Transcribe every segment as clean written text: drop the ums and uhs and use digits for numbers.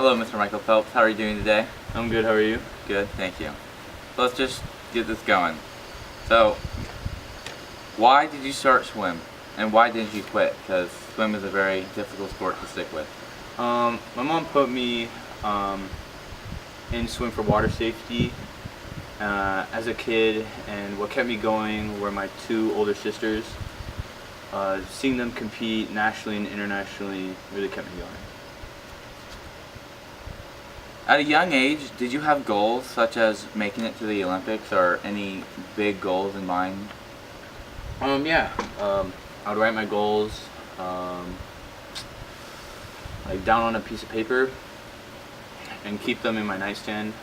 Hello, Mr. Michael Phelps. How are you doing today? I'm good, how are you? Good, thank you. So let's just get this going. So, why did you start swim? And why didn't you quit? Because swim is a very difficult sport to stick with. My mom put me in swim for water safety as a kid, and what kept me going were my two older sisters. Seeing them compete nationally and internationally really kept me going. At a young age, did you have goals such as making it to the Olympics or any big goals in mind? Yeah. I would write my goals like down on a piece of paper and keep them in my nightstand.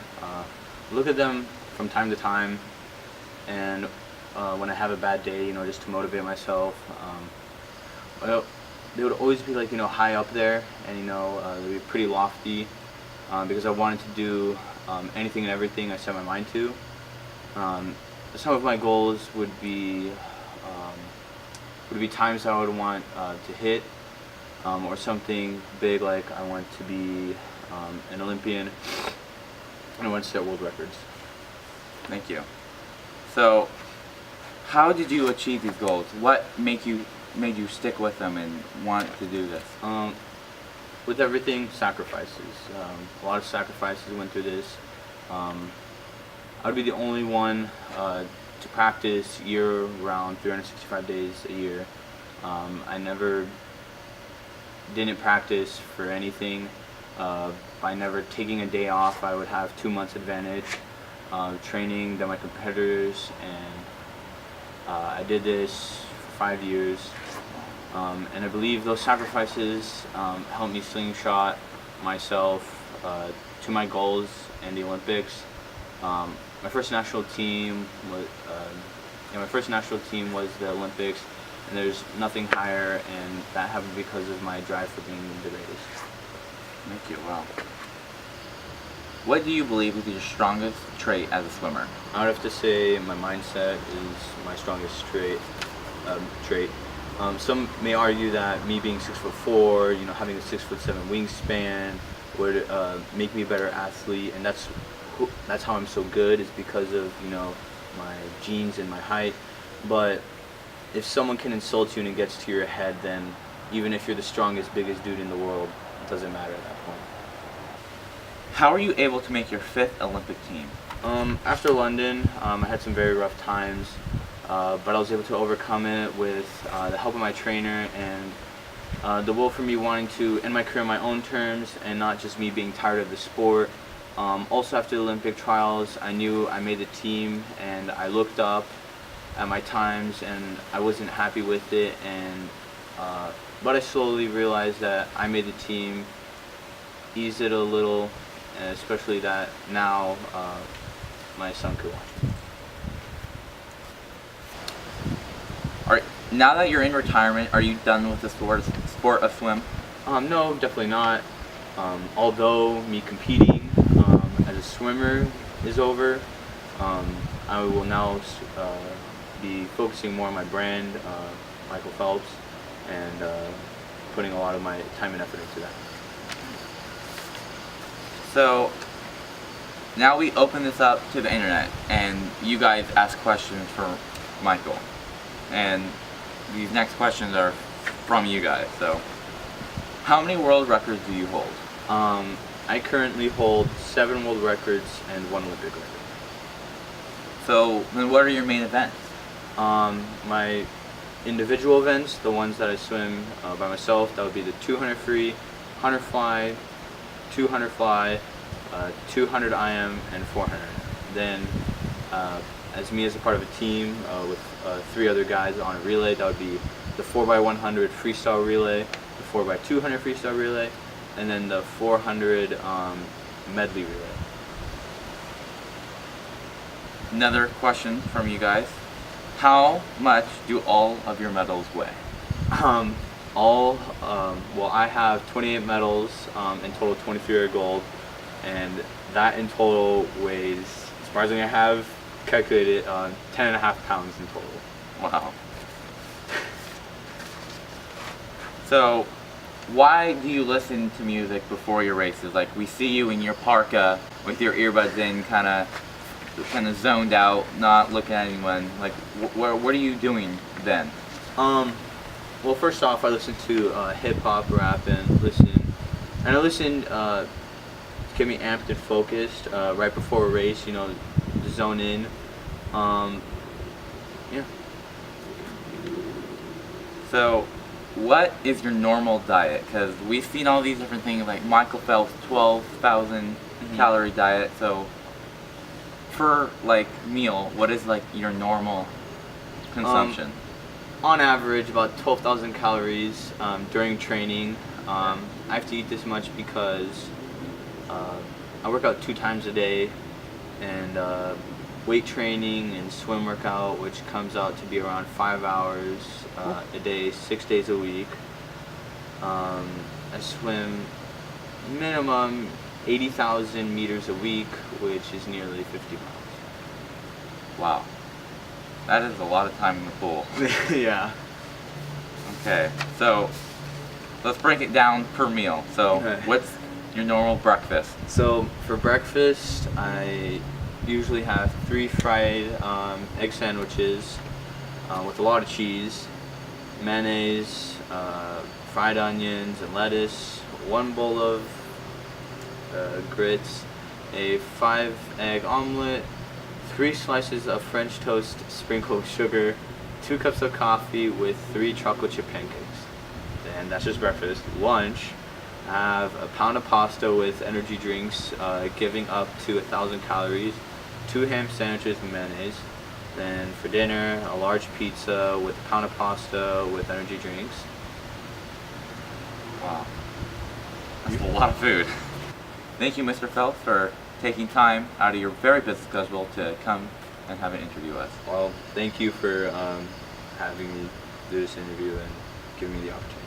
Look at them from time to time, and when I have a bad day, just to motivate myself. Well, they would always be like high up there, and they'd be pretty lofty because I wanted to do anything and everything I set my mind to. Some of my goals would be times I would want to hit, or something big like I want to be an Olympian, and I want to set world records. Thank you. So, how did you achieve these goals? What made you stick with them and want to do this? With everything, sacrifices. A lot of sacrifices went through this. I would be the only one to practice year-round, 365 days a year. I never didn't practice for anything. By never taking a day off, I would have 2 months advantage training than my competitors, and I did this for 5 years. And I believe those sacrifices helped me slingshot myself to my goals in the Olympics. My first national team was the Olympics, and there's nothing higher, and that happened because of my drive for being the greatest. Thank you. Wow. What do you believe is your strongest trait as a swimmer? I would have to say my mindset is my strongest trait. Some may argue that me being 6'4", having a 6'7" wingspan would make me a better athlete, and that's how I'm so good, is because of my genes and my height. But if someone can insult you and it gets to your head, then even if you're the strongest, biggest dude in the world, it doesn't matter at that point. How were you able to make your 5th Olympic team? After London, I had some very rough times, but I was able to overcome it with the help of my trainer and the will for me wanting to end my career on my own terms and not just me being tired of the sport. Also after the Olympic trials, I knew I made the team, and I looked up at my times and I wasn't happy with it, and but I slowly realized that I made the team, eased it a little, and especially that now my son could watch me. Alright, now that you're in retirement, are you done with the sport of swim? No, definitely not. Although me competing as a swimmer is over, I will now be focusing more on my brand, Michael Phelps, and putting a lot of my time and effort into that. So, now we open this up to the internet, and you guys ask questions for Michael. And these next questions are from you guys. So, how many world records do you hold? I currently hold 7 world records and 1 Olympic record. So, then what are your main events? My individual events, the ones that I swim by myself, that would be the 200 free, 100 fly, 200 fly, 200 IM, and 400. Then, as me as a part of a team with 3 other guys on a relay, that would be the 4x100 freestyle relay, the 4x200 freestyle relay, and then the 400 medley relay. Another question from you guys. How much do all of your medals weigh? Well, I have 28 medals, in total 23 are gold, and that in total weighs, surprisingly I have calculated, 10.5 pounds in total. Wow. So, why do you listen to music before your races? Like, we see you in your parka with your earbuds in, kind of zoned out, not looking at anyone. Like, what are you doing then? Well, first off, I listen to hip hop, rap, and I listen to get me amped and focused right before a race. You know, to zone in. Yeah. So, what is your normal diet? Because we've seen all these different things, like Michael Phelps' 12,000 calorie diet. So, per like meal, what is like your normal consumption? On average, about 12,000 calories during training. I have to eat this much because I work out 2 times a day, and weight training and swim workout, which comes out to be around 5 hours a day, 6 days a week. I swim minimum 80,000 meters a week, which is nearly 50 miles. Wow. That is a lot of time in the pool. Yeah. Okay, so let's break it down per meal. So, Okay. what's your normal breakfast? So for breakfast, I usually have 3 fried egg sandwiches with a lot of cheese, mayonnaise, fried onions and lettuce, 1 bowl of grits, a 5-egg omelet, 3 slices of French toast sprinkled with sugar, 2 cups of coffee with 3 chocolate chip pancakes. And that's just breakfast. Lunch, I have a pound of pasta with energy drinks, giving up to 1,000 calories, 2 ham sandwiches with mayonnaise. Then for dinner, a large pizza with a pound of pasta with energy drinks. Wow. That's a lot of food. Thank you, Mr. Phelps, for taking time out of your very busy schedule to come and have an interview with us. Well, thank you for having me do this interview and giving me the opportunity.